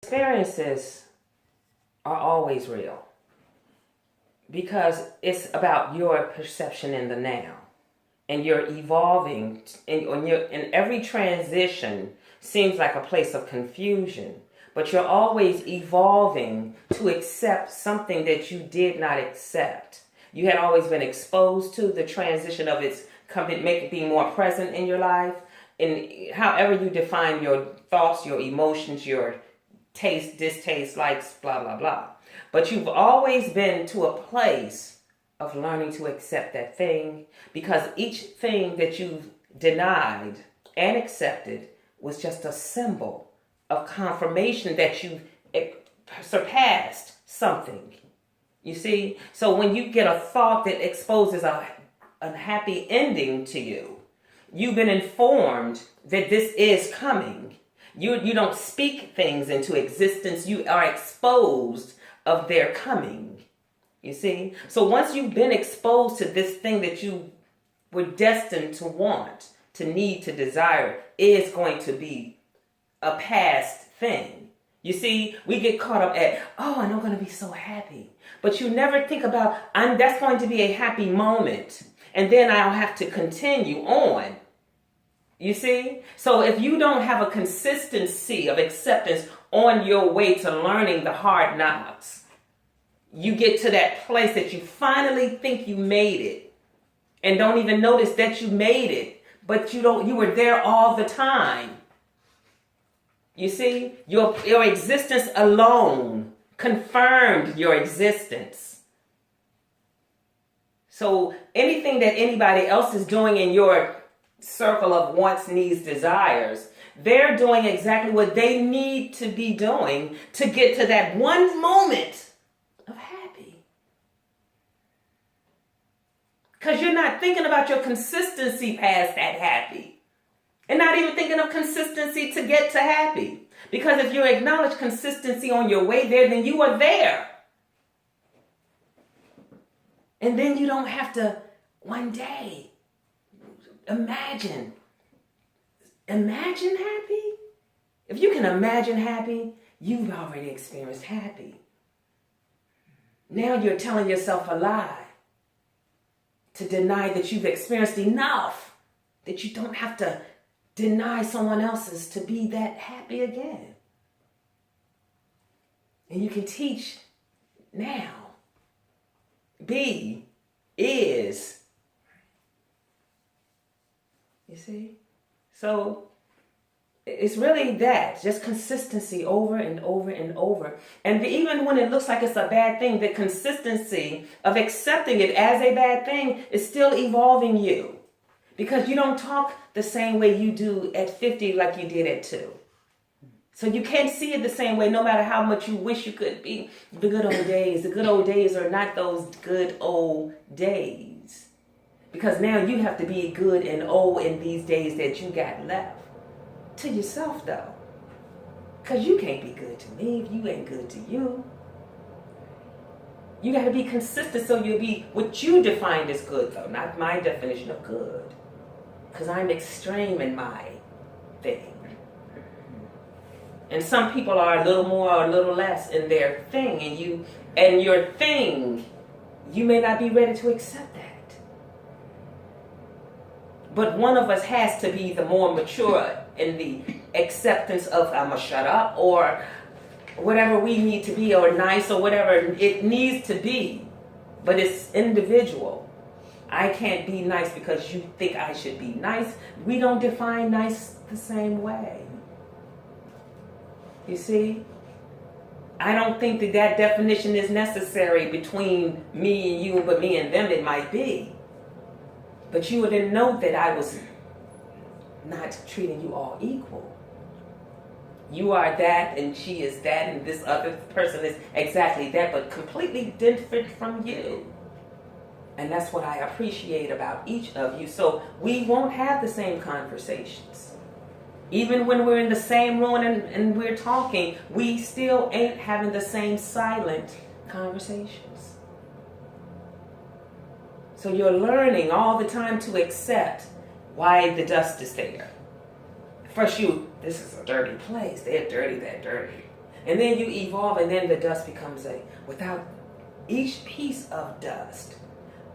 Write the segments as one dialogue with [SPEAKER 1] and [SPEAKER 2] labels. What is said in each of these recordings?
[SPEAKER 1] Experiences are always real because it's about your perception in the now, and you're evolving, and every transition seems like a place of confusion, but you're always evolving to accept something that you did not accept. You had always been exposed to the transition of its coming, make it be more present in your life, and however you define your thoughts, your emotions, your taste, distaste, likes, blah, blah, blah. But you've always been to a place of learning to accept that thing, because each thing that you've denied and accepted was just a symbol of confirmation that you've surpassed something. You see? So when you get a thought that exposes a happy ending to you, you've been informed that this is coming. You don't speak things into existence. You are exposed of their coming. You see? So once you've been exposed to this thing that you were destined to want, to need, to desire, is going to be a past thing. You see, we get caught up at, oh, and I'm going to be so happy. But you never think about, that's going to be a happy moment. And then I'll have to continue on. You see? So if you don't have a consistency of acceptance on your way to learning the hard knocks, you get to that place that you finally think you made it and don't even notice that you made it, but you were there all the time. You see? Your existence alone confirmed your existence. So anything that anybody else is doing in your circle of wants, needs, desires, they're doing exactly what they need to be doing to get to that one moment of happy. Because you're not thinking about your consistency past that happy, and not even thinking of consistency to get to happy. Because if you acknowledge consistency on your way there, then you are there. And then you don't have to one day imagine happy. If you can imagine happy, you've already experienced happy. Now you're telling yourself a lie to deny that you've experienced enough that you don't have to deny someone else's to be that happy again. And you can teach now. Be is. You see? So it's really that, just consistency over and over and over. And even when it looks like it's a bad thing, the consistency of accepting it as a bad thing is still evolving you. Because you don't talk the same way you do at 50 like you did at 2. So you can't see it the same way no matter how much you wish you could be. The good old days. The good old days are not those good old days. Because now you have to be good and old in these days that you got left. To yourself, though. Because you can't be good to me if you ain't good to you. You got to be consistent so you'll be what you defined as good, though. Not my definition of good. Because I'm extreme in my thing. And some people are a little more or a little less in their thing. And your thing, you may not be ready to accept that. But one of us has to be the more mature in the acceptance of I'm going to shut up, or whatever we need to be, or nice, or whatever it needs to be. But it's individual. I can't be nice because you think I should be nice. We don't define nice the same way. You see? I don't think that definition is necessary between me and you, but me and them it might be. But you wouldn't know that I was not treating you all equal. You are that, and she is that, and this other person is exactly that, but completely different from you. And that's what I appreciate about each of you. So we won't have the same conversations. Even when we're in the same room and we're talking, we still ain't having the same silent conversations. So you're learning all the time to accept why the dust is there. First this is a dirty place. They're dirty, And then you evolve, and then the dust becomes without each piece of dust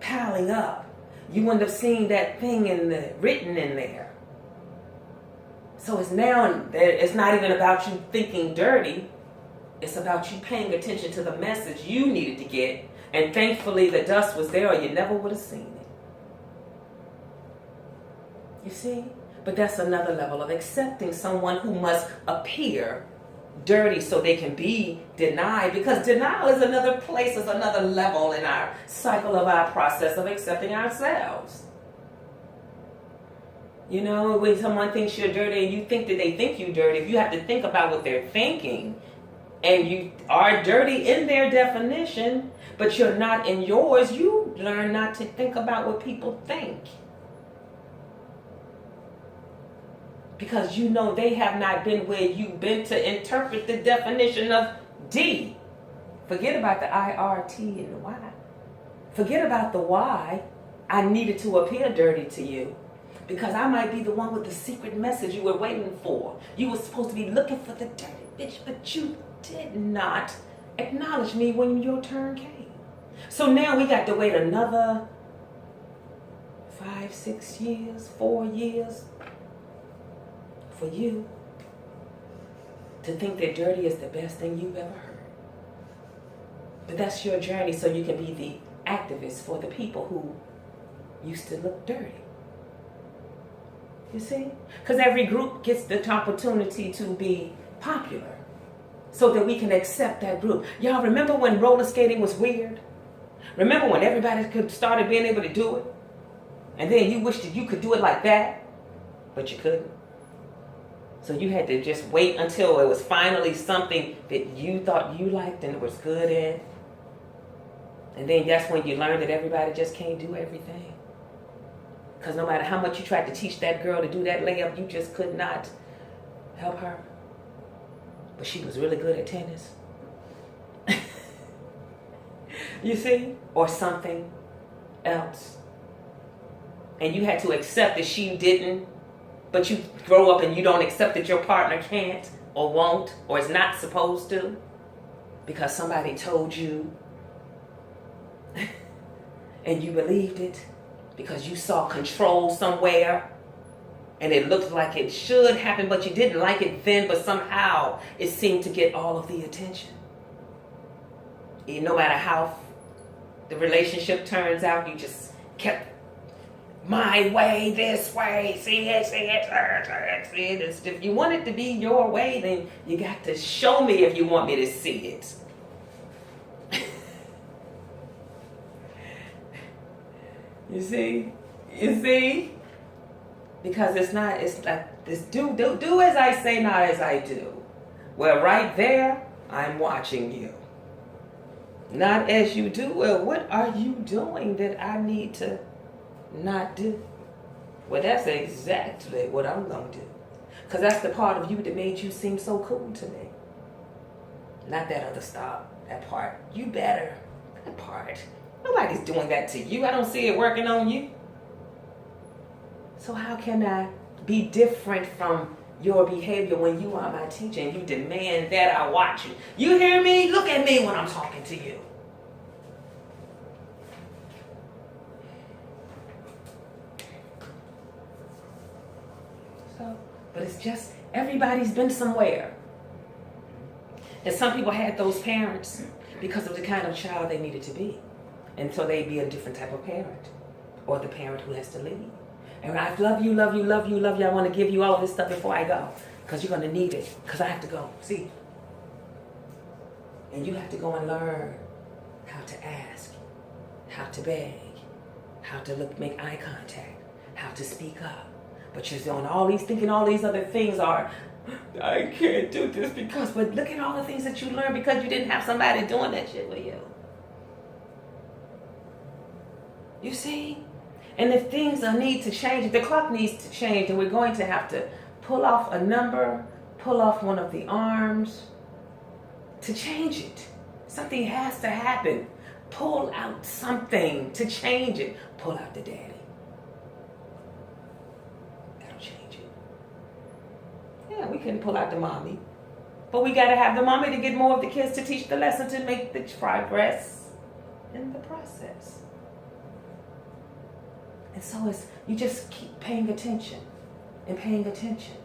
[SPEAKER 1] piling up, you end up seeing that thing written in there. So it's not even about you thinking dirty. It's about you paying attention to the message you needed to get. And thankfully the dust was there, or you never would have seen it. You see? But that's another level of accepting someone who must appear dirty so they can be denied. Because denial is another place, is another level in our cycle of our process of accepting ourselves. You know, when someone thinks you're dirty and you think that they think you're dirty, you have to think about what they're thinking. And you are dirty in their definition, but you're not in yours. You learn not to think about what people think. Because you know they have not been where you've been to interpret the definition of D. Forget about the I, R, T, and the Y. Forget about the why I needed to appear dirty to you. Because I might be the one with the secret message you were waiting for. You were supposed to be looking for the dirty bitch, but you did not acknowledge me when your turn came. So now we got to wait another 5, 6 years, 4 years for you to think that dirty is the best thing you've ever heard. But that's your journey, so you can be the activist for the people who used to look dirty. You see? Because every group gets the opportunity to be popular so that we can accept that group. Y'all remember when roller skating was weird? Remember when everybody started being able to do it? And then you wished that you could do it like that, but you couldn't. So you had to just wait until it was finally something that you thought you liked and was good in. And then that's when you learned that everybody just can't do everything. Because no matter how much you tried to teach that girl to do that layup, you just could not help her. But she was really good at tennis. You see? Or something else. And you had to accept that she didn't. But you grow up and you don't accept that your partner can't or won't or is not supposed to. Because somebody told you. And you believed it. Because you saw control somewhere and it looked like it should happen, but you didn't like it then, but somehow it seemed to get all of the attention. No matter how the relationship turns out, you just kept my way, this way, see it. If you want it to be your way, then you got to show me if you want me to see it. You see? Because it's like this do as I say, not as I do. Well, right there, I'm watching you. Not as you do. Well, what are you doing that I need to not do? Well, that's exactly what I'm going to do. Because that's the part of you that made you seem so cool to me. Not that other stuff, that part. You better. That part. Nobody's doing that to you. I don't see it working on you. So how can I be different from your behavior when you are my teacher and you demand that I watch you? You hear me? Look at me when I'm talking to you. So, but it's just, everybody's been somewhere. And some people had those parents because of the kind of child they needed to be. And so they'd be a different type of parent. Or the parent who has to leave. And I love you. I want to give you all of this stuff before I go. Because you're going to need it. Because I have to go. See? And you have to go and learn how to ask. How to beg. How to make eye contact. How to speak up. But you're doing all these, thinking all these other things are, I can't do this because, but look at all the things that you learned because you didn't have somebody doing that shit with you. You see? And if things need to change, if the clock needs to change, then we're going to have to pull off a number, pull off one of the arms to change it. Something has to happen. Pull out something to change it. Pull out the daddy. That'll change it. Yeah, we can pull out the mommy. But we got to have the mommy to get more of the kids to teach the lesson to make the progress in the process. And so you just keep paying attention and paying attention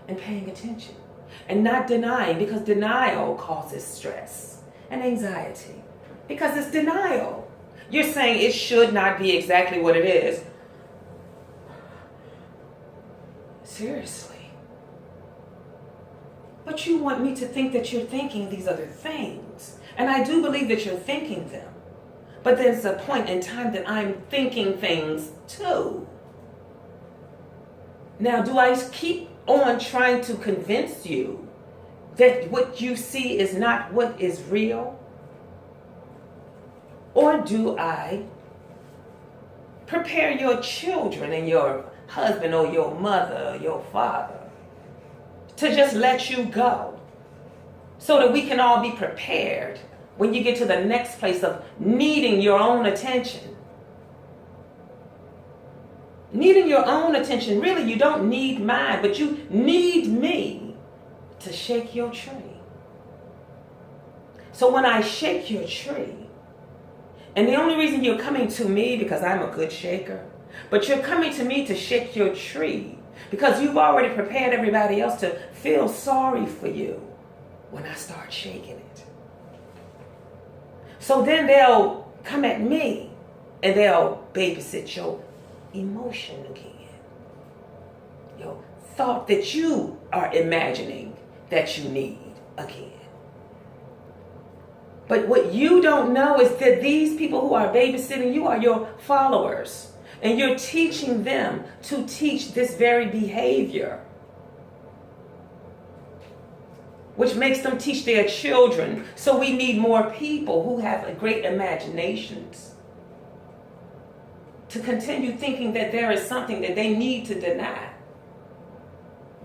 [SPEAKER 1] and paying attention and not denying, because denial causes stress and anxiety because it's denial. You're saying it should not be exactly what it is. Seriously. But you want me to think that you're thinking these other things. And I do believe that you're thinking them. But there's a point in time that I'm thinking things too. Now, do I keep on trying to convince you that what you see is not what is real? Or do I prepare your children and your husband or your mother or your father to just let you go so that we can all be prepared when you get to the next place of needing your own attention? Needing your own attention. Really, you don't need mine, but you need me to shake your tree. So when I shake your tree, and the only reason you're coming to me because I'm a good shaker, but you're coming to me to shake your tree because you've already prepared everybody else to feel sorry for you when I start shaking it. So then they'll come at me and they'll babysit your emotion again. Your thought that you are imagining that you need again. But what you don't know is that these people who are babysitting you are your followers. And you're teaching them to teach this very behavior, which makes them teach their children. So we need more people who have great imaginations to continue thinking that there is something that they need to deny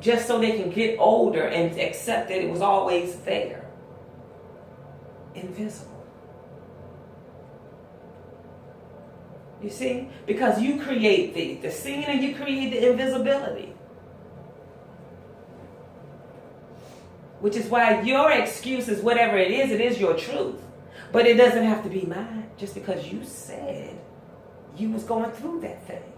[SPEAKER 1] just so they can get older and accept that it was always there. Invisible. You see? Because you create the scene and you create the invisibility. Which is why your excuse is whatever it is your truth. But it doesn't have to be mine just because you said you was going through that thing.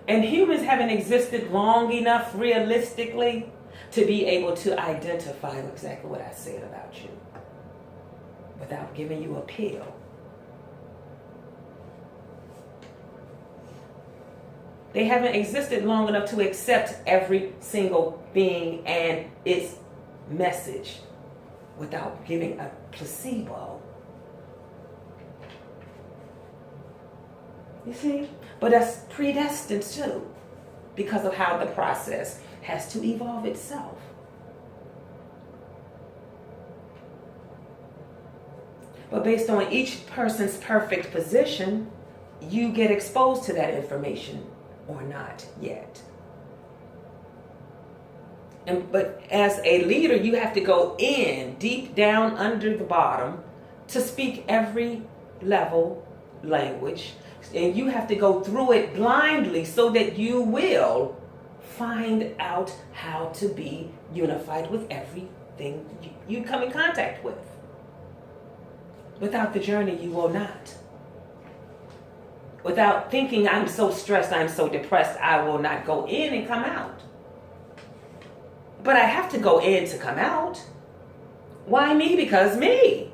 [SPEAKER 1] And humans haven't existed long enough realistically to be able to identify exactly what I said about you without giving you a pill. They haven't existed long enough to accept every single being and its message without giving a placebo. You see? But that's predestined too, because of how the process has to evolve itself. But based on each person's perfect position, you get exposed to that information or not yet. But as a leader, you have to go in deep down under the bottom to speak every level language. And you have to go through it blindly so that you will find out how to be unified with everything you come in contact with. Without the journey, you will not. Without thinking, I'm so stressed, I'm so depressed, I will not go in and come out. But I have to go in to come out. Why me? Because me.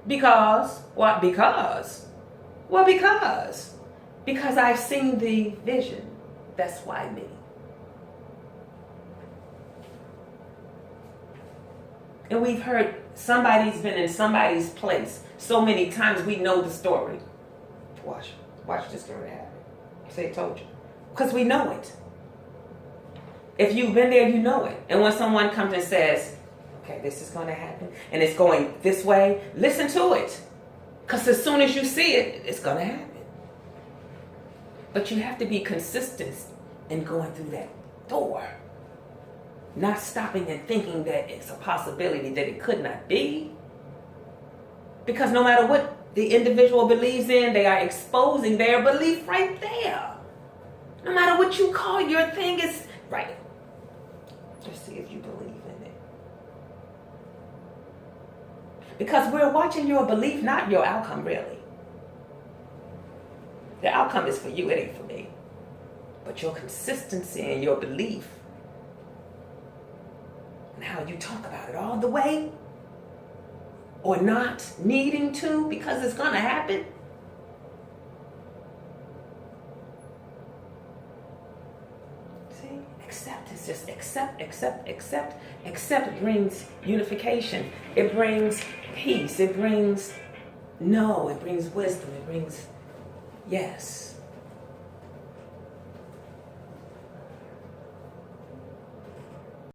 [SPEAKER 1] Because, what? Because. Well, because I've seen the vision. That's why me. And we've heard somebody's been in somebody's place so many times we know the story. Watch this story happen. Say, told you. Because we know it. If you've been there, you know it. And when someone comes and says, okay, this is going to happen, and it's going this way, listen to it. Because as soon as you see it, it's going to happen. But you have to be consistent in going through that door. Not stopping and thinking that it's a possibility that it could not be. Because no matter what the individual believes in, they are exposing their belief right there. No matter what you call your thing, is right. Just see if you believe in it. Because we're watching your belief, not your outcome, really. The outcome is for you, it ain't for me. But your consistency and your belief and how you talk about it all the way, or not needing to because it's going to happen. See, acceptance, just accept. Accept brings unification. It brings peace. It brings it brings wisdom. It brings yes.